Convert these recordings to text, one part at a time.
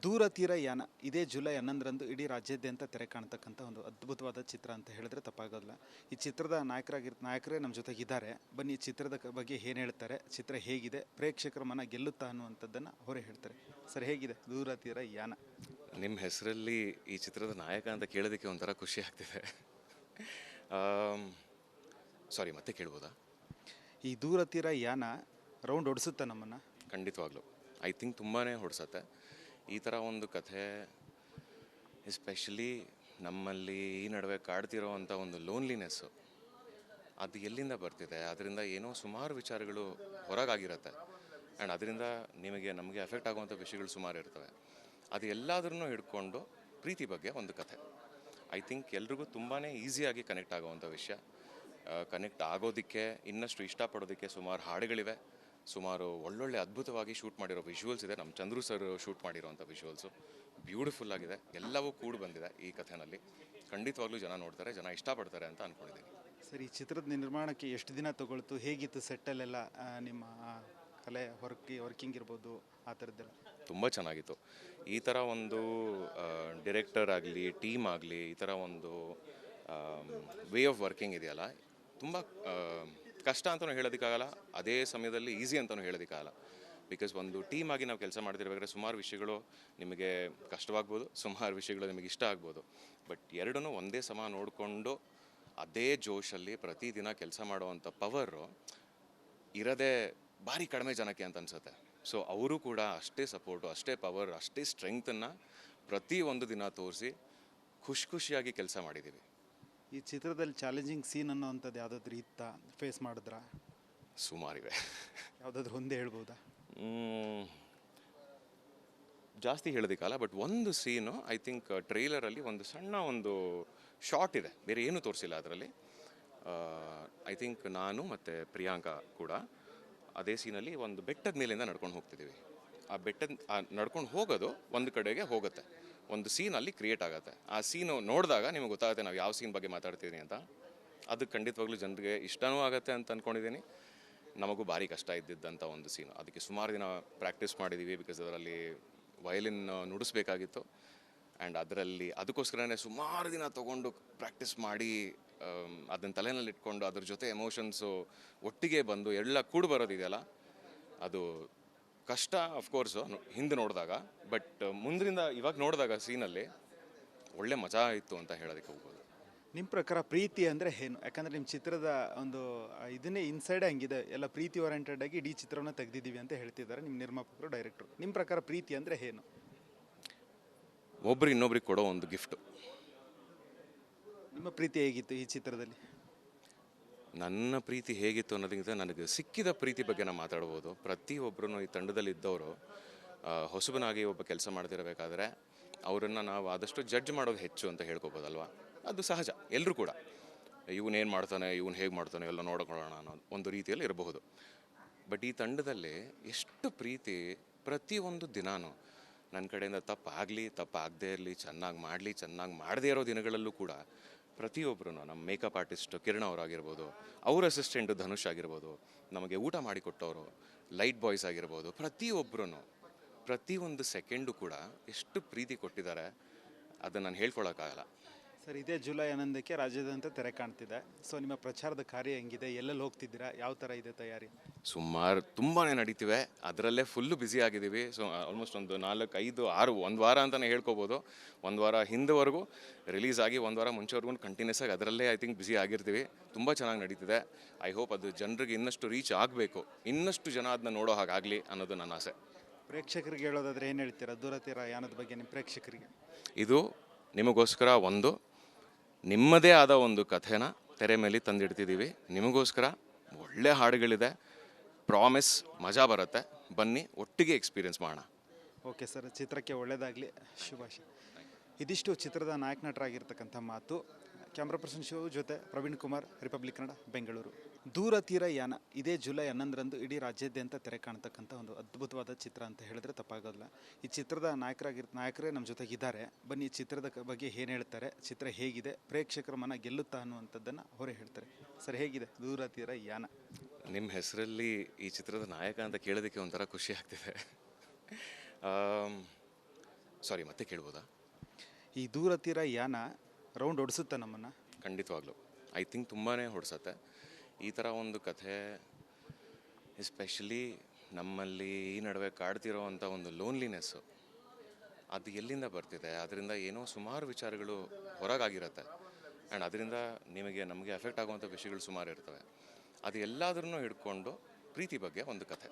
ದೂರ ತೀರ ಯಾನ ಇದೇ ಜುಲೈ 11ರಂದು ಇಡೀ ರಾಜ್ಯಾದ್ಯಂತ ತೆರೆ ಕಾಣ್ತಕ್ಕಂಥ ಒಂದು ಅದ್ಭುತವಾದ ಚಿತ್ರ ಅಂತ ಹೇಳಿದ್ರೆ ತಪ್ಪಾಗೋಲ್ಲ. ಈ ಚಿತ್ರದ ನಾಯಕರೇ ನಮ್ಮ ಜೊತೆಗಿದ್ದಾರೆ. ಬನ್ನಿ, ಈ ಚಿತ್ರದ ಬಗ್ಗೆ ಏನು ಹೇಳ್ತಾರೆ, ಚಿತ್ರ ಹೇಗಿದೆ, ಪ್ರೇಕ್ಷಕರ ಮನ ಗೆಲ್ಲುತ್ತಾ ಅನ್ನುವಂಥದ್ದನ್ನು ಅವರೇ ಹೇಳ್ತಾರೆ. ಸರ್, ಹೇಗಿದೆ ದೂರ ತೀರ ಯಾನ? ನಿಮ್ಮ ಹೆಸರಲ್ಲಿ ಈ ಚಿತ್ರದ ನಾಯಕ ಅಂತ ಕೇಳೋದಕ್ಕೆ ಒಂಥರ ಖುಷಿ ಆಗ್ತಿದೆ. ಸಾರಿ, ಮತ್ತೆ ಕೇಳ್ಬೋದಾ? ಈ ದೂರ ತೀರ ಯಾನ ರೌಂಡ್ ಹೊಡಿಸುತ್ತಾ ನಮ್ಮನ್ನು? ಖಂಡಿತವಾಗ್ಲೂ ಐ ಥಿಂಕ್ ತುಂಬಾ ಹೊಡ್ಸತ್ತೆ ಈ ಥರ ಒಂದು ಕಥೆ. ಎಸ್ಪೆಷಲಿ ನಮ್ಮಲ್ಲಿ ಈ ನಡುವೆ ಕಾಡ್ತಿರೋ ಅಂಥ ಒಂದು ಲೋನ್ಲಿನೆಸ್ಸು, ಅದು ಎಲ್ಲಿಂದ ಬರ್ತಿದೆ, ಅದರಿಂದ ಏನೋ ಸುಮಾರು ವಿಚಾರಗಳು ಹೊರಗಾಗಿರುತ್ತೆ. ಆ್ಯಂಡ್ ಅದರಿಂದ ನಮಗೆ ಎಫೆಕ್ಟ್ ಆಗುವಂಥ ವಿಷಯಗಳು ಸುಮಾರು ಇರ್ತವೆ. ಅದು ಎಲ್ಲಾದ್ರೂ ಹಿಡ್ಕೊಂಡು ಪ್ರೀತಿ ಬಗ್ಗೆ ಒಂದು ಕಥೆ. ಐ ಥಿಂಕ್ ಎಲ್ರಿಗೂ ತುಂಬಾ ಈಸಿಯಾಗಿ ಕನೆಕ್ಟ್ ಆಗೋವಂಥ ವಿಷಯ. ಕನೆಕ್ಟ್ ಆಗೋದಕ್ಕೆ, ಇನ್ನಷ್ಟು ಇಷ್ಟಪಡೋದಕ್ಕೆ ಸುಮಾರು ಹಾಡುಗಳಿವೆ, ಸುಮಾರು ಒಳ್ಳೊಳ್ಳೆ ಅದ್ಭುತವಾಗಿ ಶೂಟ್ ಮಾಡಿರೋ ವಿಜುವಲ್ಸ್ ಇದೆ. ನಮ್ಮ ಚಂದ್ರು ಸರ್ ಶೂಟ್ ಮಾಡಿರೋವಂಥ ವಿಜುವಲ್ಸು ಬ್ಯೂಟಿಫುಲ್ ಆಗಿದೆ. ಎಲ್ಲವೂ ಕೂಡಿ ಬಂದಿದೆ ಈ ಕಥೆನಲ್ಲಿ. ಖಂಡಿತವಾಗ್ಲೂ ಜನ ನೋಡ್ತಾರೆ, ಜನ ಇಷ್ಟಪಡ್ತಾರೆ ಅಂತ ಅಂದ್ಕೊಂಡಿದ್ದೀನಿ. ಸರ್, ಈ ಚಿತ್ರದ ನಿರ್ಮಾಣಕ್ಕೆ ಎಷ್ಟು ದಿನ ತಗೊಳ್ತು, ಹೇಗಿತ್ತು ಸೆಟ್ಟಲ್ಲೆಲ್ಲ? ನಿಮ್ಮ ಕಲೆ ವರ್ಕಿಂಗ್ ಇರ್ಬೋದು, ಆ ಥರದ್ದೆಲ್ಲ ತುಂಬ ಚೆನ್ನಾಗಿತ್ತು. ಈ ಥರ ಒಂದು ಡಿರೆಕ್ಟರ್ ಆಗಲಿ, ಟೀಮ್ ಆಗಲಿ, ಈ ಥರ ಒಂದು ವೇ ಆಫ್ ವರ್ಕಿಂಗ್ ಇದೆಯಲ್ಲ, ತುಂಬ ಕಷ್ಟ ಅಂತಲೂ ಹೇಳೋದಕ್ಕಾಗಲ್ಲ, ಅದೇ ಸಮಯದಲ್ಲಿ ಈಸಿ ಅಂತಲೂ ಹೇಳೋದಕ್ಕಾಗಲ್ಲ. ಬಿಕಾಸ್ ಒಂದು ಟೀಮ್ ಆಗಿ ನಾವು ಕೆಲಸ ಮಾಡ್ತಿರ್ಬೇಕಾದ್ರೆ ಸುಮಾರು ವಿಷಯಗಳು ನಿಮಗೆ ಕಷ್ಟವಾಗ್ಬೋದು, ಸುಮಾರು ವಿಷಯಗಳು ನಿಮಗೆ ಇಷ್ಟ ಆಗ್ಬೋದು. ಬಟ್ ಎರಡೂ ಒಂದೇ ಸಮ ನೋಡಿಕೊಂಡು ಅದೇ ಜೋಶಲ್ಲಿ ಪ್ರತಿದಿನ ಕೆಲಸ ಮಾಡುವಂಥ ಪವರು ಇರೋದೇ ಭಾರಿ ಕಡಿಮೆ ಜನಕ್ಕೆ ಅಂತ ಅನಿಸುತ್ತೆ. ಸೊ ಅವರು ಕೂಡ ಅಷ್ಟೇ ಸಪೋರ್ಟು, ಅಷ್ಟೇ ಪವರ್, ಅಷ್ಟೇ ಸ್ಟ್ರೆಂಗ್ತನ್ನು ಪ್ರತಿಯೊಂದು ದಿನ ತೋರಿಸಿ ಖುಷಿಯಾಗಿ ಕೆಲಸ ಮಾಡಿದ್ದೀವಿ. ಈ ಚಿತ್ರದಲ್ಲಿ ಚಾಲೆಂಜಿಂಗ್ ಸೀನ್ ಅನ್ನೋವಂಥದ್ದು ಯಾವುದಾದ್ರೂ ಇತ್ತಾ, ಫೇಸ್ ಮಾಡಿದ್ರಾ? ಸುಮಾರಿವೆ. ಯಾವುದಾದ್ರೂ ಒಂದೇ ಹೇಳ್ಬೋದಾ? ಜಾಸ್ತಿ ಹೇಳೋದಕ್ಕಲ್ಲ, ಬಟ್ ಒಂದು ಸೀನು ಐ ಥಿಂಕ್ ಟ್ರೈಲರಲ್ಲಿ ಒಂದು ಸಣ್ಣ ಒಂದು ಶಾರ್ಟ್ ಇದೆ, ಬೇರೆ ಏನೂ ತೋರಿಸಿಲ್ಲ ಅದರಲ್ಲಿ. ಐ ಥಿಂಕ್ ನಾನು ಮತ್ತು ಪ್ರಿಯಾಂಕಾ ಕೂಡ ಅದೇ ಸೀನಲ್ಲಿ ಒಂದು ಬೆಟ್ಟದ ಮೇಲಿಂದ ನಡ್ಕೊಂಡು ಹೋಗ್ತಿದ್ದೀವಿ. ಆ ನಡ್ಕೊಂಡು ಹೋಗೋದು ಒಂದು ಕಡೆಗೆ ಹೋಗುತ್ತೆ, ಒಂದು ಸೀನ್ ಅಲ್ಲಿ ಕ್ರಿಯೇಟ್ ಆಗುತ್ತೆ. ಆ ಸೀನು ನೋಡಿದಾಗ ನಿಮಗೆ ಗೊತ್ತಾಗುತ್ತೆ ನಾವು ಯಾವ ಸೀನ್ ಬಗ್ಗೆ ಮಾತಾಡ್ತಿದ್ದೀನಿ ಅಂತ. ಅದು ಖಂಡಿತವಾಗ್ಲೂ ಜನರಿಗೆ ಇಷ್ಟನೂ ಆಗುತ್ತೆ ಅಂತ ಅಂದ್ಕೊಂಡಿದ್ದೀನಿ. ನಮಗೂ ಭಾರಿ ಕಷ್ಟ ಇದ್ದಿದ್ದಂಥ ಒಂದು ಸೀನು, ಅದಕ್ಕೆ ಸುಮಾರು ದಿನ ಪ್ರಾಕ್ಟೀಸ್ ಮಾಡಿದ್ದೀವಿ. ಬಿಕಾಸ್ ಅದರಲ್ಲಿ ವಯಲಿನ್ ನುಡಿಸ್ಬೇಕಾಗಿತ್ತು. ಆ್ಯಂಡ್ ಅದಕ್ಕೋಸ್ಕರನೇ ಸುಮಾರು ದಿನ ತೊಗೊಂಡು ಪ್ರಾಕ್ಟೀಸ್ ಮಾಡಿ ಅದನ್ನು ತಲೆಯಲ್ಲಿ ಇಟ್ಕೊಂಡು ಅದ್ರ ಜೊತೆ ಎಮೋಷನ್ಸು ಒಟ್ಟಿಗೆ ಬಂದು ಎಲ್ಲ ಕೂಡಿ ಬರೋದಿದೆಯಲ್ಲ, ಅದು ಕಷ್ಟ ಅಫ್ಕೋರ್ಸು ಹಿಂದೆ ನೋಡಿದಾಗ. ಬಟ್ ಮುಂದ್ರಿಂದ ಇವಾಗ ನೋಡಿದಾಗ ಸೀನಲ್ಲಿ ಒಳ್ಳೆ ಮಜಾ ಇತ್ತು ಅಂತ ಹೇಳೋದಕ್ಕೆ ಹೋಗ್ಬೋದು. ನಿಮ್ಮ ಪ್ರಕಾರ ಪ್ರೀತಿ ಅಂದರೆ ಏನು? ಯಾಕಂದರೆ ನಿಮ್ಮ ಚಿತ್ರದ ಒಂದು ಇದನ್ನೇ ಇನ್ಸೈಡ್ ಹಂಗಿದೆ, ಎಲ್ಲ ಪ್ರೀತಿ ಓರಿಯೆಂಟೆಡ್ ಆಗಿ ಇಡೀ ಚಿತ್ರವನ್ನು ತೆಗೆದಿದ್ದೀವಿ ಅಂತ ಹೇಳ್ತಿದ್ದಾರೆ ನಿಮ್ಮ ನಿರ್ಮಾಪಕರು, ಡೈರೆಕ್ಟ್ರು. ನಿಮ್ಮ ಪ್ರಕಾರ ಪ್ರೀತಿ ಅಂದರೆ ಏನು? ಒಬ್ರು ಇನ್ನೊಬ್ರಿಗೆ ಕೊಡೋ ಒಂದು ಗಿಫ್ಟು. ನಿಮ್ಮ ಪ್ರೀತಿ ಹೇಗಿತ್ತು ಈ ಚಿತ್ರದಲ್ಲಿ? ನನ್ನ ಪ್ರೀತಿ ಹೇಗಿತ್ತು ಅನ್ನೋದಕ್ಕಿಂತ ನನಗೆ ಸಿಕ್ಕಿದ ಪ್ರೀತಿ ಬಗ್ಗೆ ನಾನು ಮಾತಾಡ್ಬೋದು. ಪ್ರತಿಯೊಬ್ಬರೂ ಈ ತಂಡದಲ್ಲಿ ಇದ್ದವರು ಹೊಸಬನಾಗಿ ಒಬ್ಬ ಕೆಲಸ ಮಾಡ್ತಿರಬೇಕಾದ್ರೆ ಅವರನ್ನು ನಾವು ಆದಷ್ಟು ಜಡ್ಜ್ ಮಾಡೋದು ಹೆಚ್ಚು ಅಂತ ಹೇಳ್ಕೊಬೋದಲ್ವ. ಅದು ಸಹಜ, ಎಲ್ಲರೂ ಕೂಡ ಇವನೇನು ಮಾಡ್ತಾನೆ, ಇವನು ಹೇಗೆ ಮಾಡ್ತಾನೆ ಎಲ್ಲ ನೋಡ್ಕೊಳ್ಳೋಣ ಅನ್ನೋ ಒಂದು ರೀತಿಯಲ್ಲಿ ಇರಬಹುದು. ಬಟ್ ಈ ತಂಡದಲ್ಲಿ ಎಷ್ಟು ಪ್ರೀತಿ, ಪ್ರತಿಯೊಂದು ದಿನಾನು ನನ್ನ ಕಡೆಯಿಂದ ತಪ್ಪಾಗದೇ ಇರಲಿ, ಚೆನ್ನಾಗಿ ಮಾಡದೇ ಇರೋ ದಿನಗಳಲ್ಲೂ ಕೂಡ ಪ್ರತಿಯೊಬ್ಬರು, ನಮ್ಮ ಮೇಕಪ್ ಆರ್ಟಿಸ್ಟ್ ಕಿರಣ್ ಅವರಾಗಿರ್ಬೋದು, ಅವ್ರ ಅಸಿಸ್ಟೆಂಟ್ ಧನುಷ್ ಆಗಿರ್ಬೋದು, ನಮಗೆ ಊಟ ಮಾಡಿಕೊಟ್ಟವರು ಲೈಟ್ ಬಾಯ್ಸ್ ಆಗಿರ್ಬೋದು, ಪ್ರತಿಯೊಬ್ಬರೂ ಪ್ರತಿಯೊಂದು ಸೆಕೆಂಡು ಕೂಡ ಎಷ್ಟು ಪ್ರೀತಿ ಕೊಟ್ಟಿದ್ದಾರೆ ಅದನ್ನು ನಾನು ಹೇಳ್ಕೊಳಕ್ಕಾಗಲ್ಲ. ಸರ್, ಇದೇ ಜುಲೈ 11ಕ್ಕೆ ರಾಜ್ಯಾದ್ಯಂತ ತೆರೆ ಕಾಣ್ತಿದೆ. ಸೊ ನಿಮ್ಮ ಪ್ರಚಾರದ ಕಾರ್ಯ ಹೆಂಗಿದೆ, ಎಲ್ಲೆಲ್ಲಿ ಹೋಗ್ತಿದ್ದೀರಾ, ಯಾವ ಥರ ಇದೆ ತಯಾರಿ? ಸುಮಾರು ತುಂಬಾ ನಡೀತಿವೆ, ಅದರಲ್ಲೇ ಫುಲ್ಲು ಬ್ಯುಸಿ ಆಗಿದ್ದೀವಿ. ಸೊ ಆಲ್ಮೋಸ್ಟ್ ಒಂದು 4, 5, 6 ಒಂದು ವಾರ ಅಂತಲೇ ಹೇಳ್ಕೊಬೋದು. ಒಂದು ವಾರ ಹಿಂದೆವರೆಗೂ ರಿಲೀಸ್ ಆಗಿ ಒಂದು ವಾರ ಮುಂಚೆವರೆಗೂ ಕಂಟಿನ್ಯೂಸ್ ಆಗಿ ಅದರಲ್ಲೇ ಐ ಥಿಂಕ್ ಬ್ಯುಸಿ ಆಗಿರ್ತೀವಿ. ತುಂಬ ಚೆನ್ನಾಗಿ ನಡೀತಿದೆ. ಐ ಹೋಪ್ ಅದು ಜನರಿಗೆ ಇನ್ನಷ್ಟು ರೀಚ್ ಆಗಬೇಕು, ಇನ್ನಷ್ಟು ಜನ ಅದನ್ನ ನೋಡೋ ಹಾಗಾಗಲಿ ಅನ್ನೋದು ನನ್ನ ಆಸೆ. ಪ್ರೇಕ್ಷಕರಿಗೆ ಹೇಳೋದಾದ್ರೆ ಏನು ಹೇಳ್ತೀರಾ ದೂರ ತೀರ ಯಾನದ ಬಗ್ಗೆ ನಿಮ್ಮ ಪ್ರೇಕ್ಷಕರಿಗೆ? ಇದು ನಿಮಗೋಸ್ಕರ ನಿಮ್ಮದೇ ಆದ ಒಂದು ಕಥೆನ ತೆರೆ ಮೇಲೆ ತಂದಿಡ್ತಿದ್ದೀವಿ. ನಿಮಗೋಸ್ಕರ ಒಳ್ಳೆ ಹಾಡುಗಳಿದೆ, ಪ್ರಾಮಿಸ್ ಮಜಾ ಬರುತ್ತೆ. ಬನ್ನಿ, ಒಟ್ಟಿಗೆ ಎಕ್ಸ್ಪೀರಿಯನ್ಸ್ ಮಾಡೋಣ. ಓಕೆ ಸರ್, ಚಿತ್ರಕ್ಕೆ ಒಳ್ಳೆಯದಾಗಲಿ, ಶುಭಾಶಯ. ಇದಿಷ್ಟು ಚಿತ್ರದ ನಾಯಕ ನಟರಾಗಿರ್ತಕ್ಕಂಥ ಮಾತು. ಕ್ಯಾಮ್ರಾ ಪರ್ಸನ್ ಶಿವ ಜೊತೆ ಪ್ರವೀಣ್ ಕುಮಾರ್, ರಿಪಬ್ಲಿಕ್ ಕನ್ನಡ, ಬೆಂಗಳೂರು. ದೂರ ತೀರ ಯಾನ ಇದೇ ಜುಲೈ 11ರಂದು ಇಡೀ ರಾಜ್ಯಾದ್ಯಂತ ತೆರೆ ಕಾಣ್ತಕ್ಕಂಥ ಒಂದು ಅದ್ಭುತವಾದ ಚಿತ್ರ ಅಂತ ಹೇಳಿದ್ರೆ ತಪ್ಪಾಗೋಲ್ಲ. ಈ ಚಿತ್ರದ ನಾಯಕರೇ ನಮ್ಮ ಜೊತೆಗಿದ್ದಾರೆ. ಬನ್ನಿ, ಈ ಚಿತ್ರದ ಬಗ್ಗೆ ಏನು ಹೇಳ್ತಾರೆ, ಚಿತ್ರ ಹೇಗಿದೆ, ಪ್ರೇಕ್ಷಕರ ಮನ ಗೆಲ್ಲುತ್ತಾ ಅನ್ನುವಂಥದ್ದನ್ನು ಅವರೇ ಹೇಳ್ತಾರೆ. ಸರ್, ಹೇಗಿದೆ ದೂರ ತೀರ ಯಾನ? ನಿಮ್ಮ ಹೆಸರಲ್ಲಿ ಈ ಚಿತ್ರದ ನಾಯಕ ಅಂತ ಕೇಳೋದಕ್ಕೆ ಒಂಥರ ಖುಷಿ ಆಗ್ತಿದೆ. ಸಾರಿ ಮತ್ತೆ ಕೇಳ್ಬೋದಾ? ಈ ದೂರ ತೀರ ಯಾನ ರೌಂಡ್ ಹೊಡಿಸುತ್ತೆ ನಮ್ಮನ್ನು. ಖಂಡಿತವಾಗ್ಲೂ ಐ ಥಿಂಕ್ ತುಂಬಾ ಹೊಡ್ಸತ್ತೆ ಈ ಥರ ಒಂದು ಕಥೆ. ಎಸ್ಪೆಷಲಿ ನಮ್ಮಲ್ಲಿ ಈ ನಡುವೆ ಕಾಡ್ತಿರೋ ಅಂಥ ಒಂದು ಲೋನ್ಲಿನೆಸ್ಸು, ಅದು ಎಲ್ಲಿಂದ ಬರ್ತಿದೆ? ಅದರಿಂದ ಏನೋ ಸುಮಾರು ವಿಚಾರಗಳು ಹೊರಗಾಗಿರುತ್ತೆ ಆ್ಯಂಡ್ ಅದರಿಂದ ನಮಗೆ ಎಫೆಕ್ಟ್ ಆಗುವಂಥ ವಿಷಯಗಳು ಸುಮಾರು ಇರ್ತವೆ. ಅದು ಎಲ್ಲಾದ್ರೂ ಹಿಡ್ಕೊಂಡು ಪ್ರೀತಿ ಬಗ್ಗೆ ಒಂದು ಕಥೆ.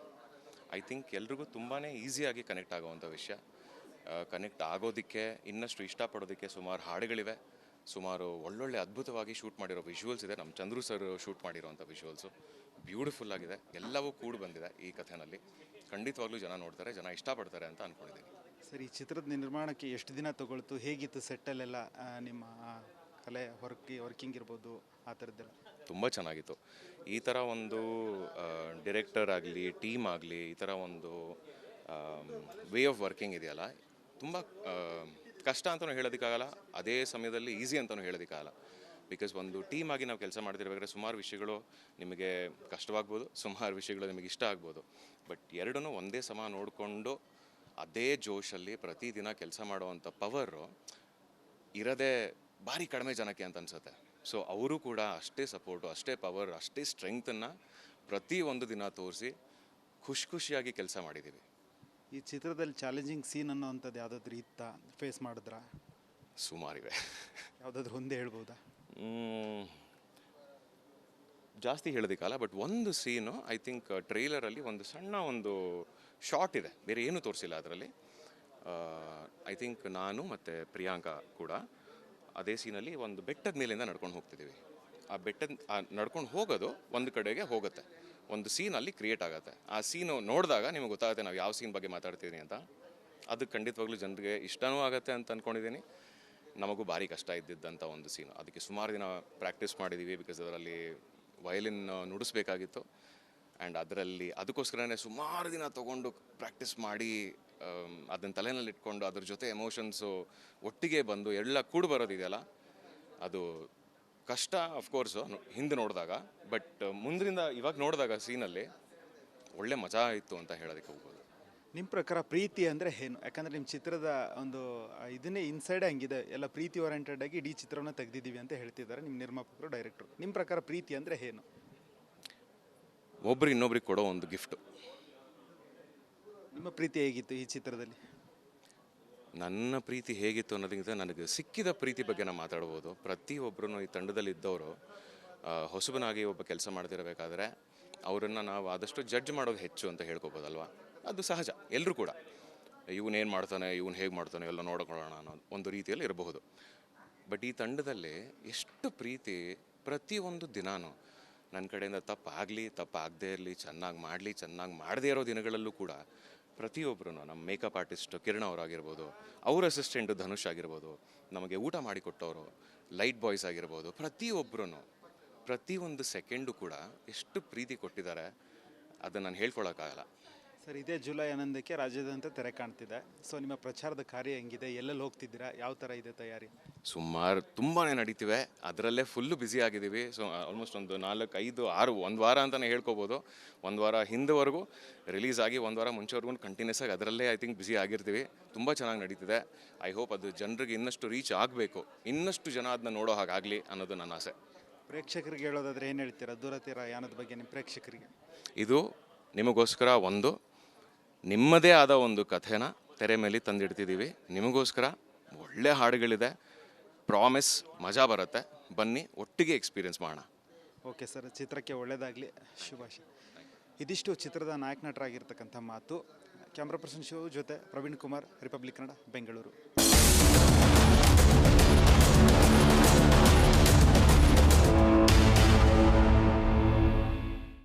ಐ ಥಿಂಕ್ ಎಲ್ರಿಗೂ ತುಂಬಾ ಈಸಿಯಾಗಿ ಕನೆಕ್ಟ್ ಆಗೋವಂಥ ವಿಷಯ. ಕನೆಕ್ಟ್ ಆಗೋದಕ್ಕೆ, ಇನ್ನಷ್ಟು ಇಷ್ಟಪಡೋದಕ್ಕೆ ಸುಮಾರು ಹಾಡುಗಳಿವೆ, ಸುಮಾರು ಒಳ್ಳೊಳ್ಳೆ ಅದ್ಭುತವಾಗಿ ಶೂಟ್ ಮಾಡಿರೋ ವಿಜುವಲ್ಸ್ ಇದೆ. ನಮ್ಮ ಚಂದ್ರು ಸರ್ ಶೂಟ್ ಮಾಡಿರೋವಂಥ ವಿಜುವಲ್ಸು ಬ್ಯೂಟಿಫುಲ್ ಆಗಿದೆ. ಎಲ್ಲವೂ ಕೂಡಿ ಬಂದಿದೆ ಈ ಕಥೆನಲ್ಲಿ. ಖಂಡಿತವಾಗ್ಲೂ ಜನ ನೋಡ್ತಾರೆ, ಜನ ಇಷ್ಟಪಡ್ತಾರೆ ಅಂತ ಅಂದ್ಕೊಂಡಿದ್ದೀನಿ. ಸರ್, ಈ ಚಿತ್ರದ ನಿರ್ಮಾಣಕ್ಕೆ ಎಷ್ಟು ದಿನ ತಗೊಳ್ತು? ಹೇಗಿತ್ತು ಸೆಟ್ಟಲ್ಲೆಲ್ಲ ನಿಮ್ಮ ಕಲೆ ವರ್ಕಿಂಗ್ ಇರ್ಬೋದು ಆ ಥರದ್ದೆಲ್ಲ? ತುಂಬ ಚೆನ್ನಾಗಿತ್ತು. ಈ ಥರ ಒಂದು ಡಿರೆಕ್ಟರ್ ಆಗಲಿ, ಟೀಮ್ ಆಗಲಿ, ಈ ಥರ ಒಂದು ವೇ ಆಫ್ ವರ್ಕಿಂಗ್ ಇದೆಯಲ್ಲ, ತುಂಬ ಕಷ್ಟ ಅಂತಲೂ ಹೇಳೋದಕ್ಕಾಗಲ್ಲ, ಅದೇ ಸಮಯದಲ್ಲಿ ಈಸಿ ಅಂತಲೂ ಹೇಳೋದಕ್ಕಾಗಲ್ಲ. ಬಿಕಾಸ್ ಒಂದು ಟೀಮ್ ಆಗಿ ನಾವು ಕೆಲಸ ಮಾಡ್ತಿರ್ಬೇಕಾದ್ರೆ ಸುಮಾರು ವಿಷಯಗಳು ನಿಮಗೆ ಕಷ್ಟವಾಗ್ಬೋದು, ಸುಮಾರು ವಿಷಯಗಳು ನಿಮಗೆ ಇಷ್ಟ ಆಗ್ಬೋದು. ಬಟ್ ಎರಡನ್ನೂ ಒಂದೇ ಸಮ ನೋಡಿಕೊಂಡು ಅದೇ ಜೋಶಲ್ಲಿ ಪ್ರತಿದಿನ ಕೆಲಸ ಮಾಡುವಂಥ ಪವರು ಇರೋದೇ ಭಾರಿ ಕಡಿಮೆ ಜನಕ್ಕೆ ಅಂತ ಅನ್ಸುತ್ತೆ. ಸೊ ಅವರು ಕೂಡ ಅಷ್ಟೇ ಸಪೋರ್ಟು, ಅಷ್ಟೇ ಪವರ್, ಅಷ್ಟೇ ಸ್ಟ್ರೆಂಗ್ತನ್ನು ಪ್ರತಿಯೊಂದು ದಿನ ತೋರಿಸಿ ಖುಷಿಯಾಗಿ ಕೆಲಸ ಮಾಡಿದ್ದೀವಿ. ಈ ಚಿತ್ರದಲ್ಲಿ ಚಾಲೆಂಜಿಂಗ್ ಸೀನ್ ಅನ್ನೋವಂಥದ್ದು ಯಾವುದಾದ್ರೂ ಇತ್ತಾ? ಫೇಸ್ ಮಾಡಿದ್ರಾ? ಸುಮಾರಿವೆ. ಯಾವುದಾದ್ರೂ ಒಂದೇ ಹೇಳ್ಬೋದಾ? ಜಾಸ್ತಿ ಹೇಳೋದಕ್ಕಲ್ಲ, ಬಟ್ ಒಂದು ಸೀನು ಐ ಥಿಂಕ್ ಟ್ರೈಲರಲ್ಲಿ ಒಂದು ಸಣ್ಣ ಒಂದು ಶಾರ್ಟ್ ಇದೆ, ಬೇರೆ ಏನೂ ತೋರಿಸಿಲ್ಲ ಅದರಲ್ಲಿ. ಐ ಥಿಂಕ್ ನಾನು ಮತ್ತು ಪ್ರಿಯಾಂಕಾ ಕೂಡ ಅದೇ ಸೀನಲ್ಲಿ ಒಂದು ಬೆಟ್ಟದ ಮೇಲಿಂದ ನಡ್ಕೊಂಡು ಹೋಗ್ತಿದ್ದೀವಿ. ಆ ಬೆಟ್ಟದ ನಡ್ಕೊಂಡು ಹೋಗೋದು ಒಂದು ಕಡೆಗೆ ಹೋಗುತ್ತೆ, ಒಂದು ಸೀನ್ ಅಲ್ಲಿ ಕ್ರಿಯೇಟ್ ಆಗುತ್ತೆ. ಆ ಸೀನು ನೋಡಿದಾಗ ನಿಮಗೆ ಗೊತ್ತಾಗುತ್ತೆ ನಾವು ಯಾವ ಸೀನ್ ಬಗ್ಗೆ ಮಾತಾಡ್ತಿದ್ದೀನಿ ಅಂತ. ಅದು ಖಂಡಿತವಾಗ್ಲೂ ಜನರಿಗೆ ಇಷ್ಟನೂ ಆಗುತ್ತೆ ಅಂತ ಅಂದ್ಕೊಂಡಿದ್ದೀನಿ. ನಮಗೂ ಭಾರಿ ಕಷ್ಟ ಇದ್ದಿದ್ದಂಥ ಒಂದು ಸೀನು, ಅದಕ್ಕೆ ಸುಮಾರು ದಿನ ಪ್ರಾಕ್ಟೀಸ್ ಮಾಡಿದ್ದೀವಿ. ಬಿಕಾಸ್ ಅದರಲ್ಲಿ ವಯಲಿನ್ ನುಡಿಸ್ಬೇಕಾಗಿತ್ತು ಆ್ಯಂಡ್ ಅದಕ್ಕೋಸ್ಕರನೇ ಸುಮಾರು ದಿನ ತೊಗೊಂಡು ಪ್ರಾಕ್ಟೀಸ್ ಮಾಡಿ ಅದನ್ನು ತಲೆಯಲ್ಲಿ ಇಟ್ಕೊಂಡು ಅದ್ರ ಜೊತೆ ಎಮೋಷನ್ಸು ಒಟ್ಟಿಗೆ ಬಂದು ಎಲ್ಲ ಕೂಡಿ ಬರೋದಿದೆಯಲ್ಲ, ಅದು ಕಷ್ಟ ಅಫ್ಕೋರ್ಸು ಹಿಂದೆ ನೋಡಿದಾಗ. ಬಟ್ ಮುಂದ್ರಿಂದ ಇವಾಗ ನೋಡಿದಾಗ ಸೀನಲ್ಲಿ ಒಳ್ಳೆ ಮಜಾ ಇತ್ತು ಅಂತ ಹೇಳೋದಕ್ಕೆ ಹೋಗ್ಬೋದು. ನಿಮ್ಮ ಪ್ರಕಾರ ಪ್ರೀತಿ ಅಂದರೆ ಏನು? ಯಾಕಂದರೆ ನಿಮ್ಮ ಚಿತ್ರದ ಒಂದು ಇದನ್ನೇ ಇನ್ಸೈಡ್ ಹಂಗಿದೆ, ಎಲ್ಲ ಪ್ರೀತಿ ಓರಿಯೆಂಟೆಡ್ ಆಗಿ ಇಡೀ ಚಿತ್ರವನ್ನು ತೆಗೆದಿದ್ದೀವಿ ಅಂತ ಹೇಳ್ತಿದ್ದಾರೆ ನಿಮ್ಮ ನಿರ್ಮಾಪಕರು, ಡೈರೆಕ್ಟ್ರು. ನಿಮ್ಮ ಪ್ರಕಾರ ಪ್ರೀತಿ ಅಂದರೆ ಏನು? ಒಬ್ರು ಇನ್ನೊಬ್ರಿಗೆ ಕೊಡೋ ಒಂದು ಗಿಫ್ಟು. ನಿಮ್ಮ ಪ್ರೀತಿ ಹೇಗಿತ್ತು ಈ ಚಿತ್ರದಲ್ಲಿ? ನನ್ನ ಪ್ರೀತಿ ಹೇಗಿತ್ತು ಅನ್ನೋದಕ್ಕಿಂತ ನನಗೆ ಸಿಕ್ಕಿದ ಪ್ರೀತಿ ಬಗ್ಗೆ ನಾನು ಮಾತಾಡ್ಬೋದು. ಪ್ರತಿಯೊಬ್ಬರೂ ಈ ತಂಡದಲ್ಲಿ ಇದ್ದವರು ಹೊಸಬನಾಗಿ ಒಬ್ಬ ಕೆಲಸ ಮಾಡ್ತಿರಬೇಕಾದ್ರೆ ಅವರನ್ನು ನಾವು ಆದಷ್ಟು ಜಡ್ಜ್ ಮಾಡೋದು ಹೆಚ್ಚು ಅಂತ ಹೇಳ್ಕೊಬೋದಲ್ವ. ಅದು ಸಹಜ, ಎಲ್ಲರೂ ಕೂಡ ಇವನೇನು ಮಾಡ್ತಾನೆ, ಇವನು ಹೇಗೆ ಮಾಡ್ತಾನೆ ಎಲ್ಲ ನೋಡ್ಕೊಳ್ಳೋಣ ಅನ್ನೋ ಒಂದು ರೀತಿಯಲ್ಲಿ ಇರಬಹುದು. ಬಟ್ ಈ ತಂಡದಲ್ಲಿ ಎಷ್ಟು ಪ್ರೀತಿ, ಪ್ರತಿಯೊಂದು ದಿನಾನು ನನ್ನ ಕಡೆಯಿಂದ ತಪ್ಪಾಗದೇ ಇರಲಿ, ಚೆನ್ನಾಗಿ ಮಾಡದೇ ಇರೋ ದಿನಗಳಲ್ಲೂ ಕೂಡ ಪ್ರತಿಯೊಬ್ಬರೂ, ನಮ್ಮ ಮೇಕಪ್ ಆರ್ಟಿಸ್ಟು ಕಿರಣ್ ಅವರಾಗಿರ್ಬೋದು, ಅವ್ರ ಅಸಿಸ್ಟೆಂಟು ಧನುಷ್ ಆಗಿರ್ಬೋದು, ನಮಗೆ ಊಟ ಮಾಡಿಕೊಟ್ಟವರು ಲೈಟ್ ಬಾಯ್ಸ್ ಆಗಿರ್ಬೋದು, ಪ್ರತಿಯೊಂದು ಸೆಕೆಂಡು ಕೂಡ ಎಷ್ಟು ಪ್ರೀತಿ ಕೊಟ್ಟಿದ್ದಾರೆ ಅದನ್ನು ನಾನು ಹೇಳ್ಕೊಳಕ್ಕಾಗಲ್ಲ. ಸರ್, ಇದೇ ಜುಲೈ 11ಕ್ಕೆ ರಾಜ್ಯಾದ್ಯಂತ ತೆರೆ ಕಾಣ್ತಿದೆ. ಸೊ ನಿಮ್ಮ ಪ್ರಚಾರದ ಕಾರ್ಯ ಹೆಂಗಿದೆ? ಎಲ್ಲೆಲ್ಲಿ ಹೋಗ್ತಿದ್ದೀರಾ? ಯಾವ ಥರ ಇದೆ ತಯಾರಿ? ಸುಮಾರು ತುಂಬಾ ನಡೀತಿವೆ, ಅದರಲ್ಲೇ ಫುಲ್ಲು ಬ್ಯುಸಿ ಆಗಿದ್ದೀವಿ. ಸೊ ಆಲ್ಮೋಸ್ಟ್ ಒಂದು 4, 5, 6 ಒಂದು ವಾರ ಅಂತಲೇ ಹೇಳ್ಕೊಬೋದು. ಒಂದು ವಾರ ಹಿಂದೆವರೆಗೂ ರಿಲೀಸ್ ಆಗಿ ಒಂದು ವಾರ ಮುಂಚೆವರೆಗೂ ಕಂಟಿನ್ಯೂಸ್ ಆಗಿ ಅದರಲ್ಲೇ ಐ ಥಿಂಕ್ ಬ್ಯುಸಿ ಆಗಿರ್ತೀವಿ. ತುಂಬ ಚೆನ್ನಾಗಿ ನಡೀತಿದೆ. ಐ ಹೋಪ್ ಅದು ಜನರಿಗೆ ಇನ್ನಷ್ಟು ರೀಚ್ ಆಗಬೇಕು, ಇನ್ನಷ್ಟು ಜನ ಅದನ್ನ ನೋಡೋ ಹಾಗಾಗಲಿ ಅನ್ನೋದು ನನ್ನ ಆಸೆ. ಪ್ರೇಕ್ಷಕರಿಗೆ ಹೇಳೋದಾದ್ರೆ ಏನು ಹೇಳ್ತೀರಾ ದೂರ ತೀರ ಯಾನದ ಬಗ್ಗೆ ನಿಮ್ಮ ಪ್ರೇಕ್ಷಕರಿಗೆ? ಇದು ನಿಮಗೋಸ್ಕರ ಒಂದು ನಿಮ್ಮದೇ ಆದ ಒಂದು ಕಥೆನ ತೆರೆ ಮೇಲೆ ತಂದಿಡ್ತಿದ್ದೀವಿ. ನಿಮಗೋಸ್ಕರ ಒಳ್ಳೆ ಹಾಡುಗಳಿದೆ, ಪ್ರಾಮಿಸ್ ಮಜಾ ಬರುತ್ತೆ. ಬನ್ನಿ, ಒಟ್ಟಿಗೆ ಎಕ್ಸ್ಪೀರಿಯನ್ಸ್ ಮಾಡೋಣ. ಓಕೆ ಸರ್, ಚಿತ್ರಕ್ಕೆ ಒಳ್ಳೆಯದಾಗಲಿ, ಶುಭಾಶಯ. ಇದಿಷ್ಟು ಚಿತ್ರದ ನಾಯಕ ನಟರಾಗಿರ್ತಕ್ಕಂಥ ಮಾತು. ಕ್ಯಾಮ್ರಾ ಪರ್ಸನ್ ಶಿವ ಜೊತೆ ಪ್ರವೀಣ್ ಕುಮಾರ್, ರಿಪಬ್ಲಿಕ್ ಕನ್ನಡ, ಬೆಂಗಳೂರು.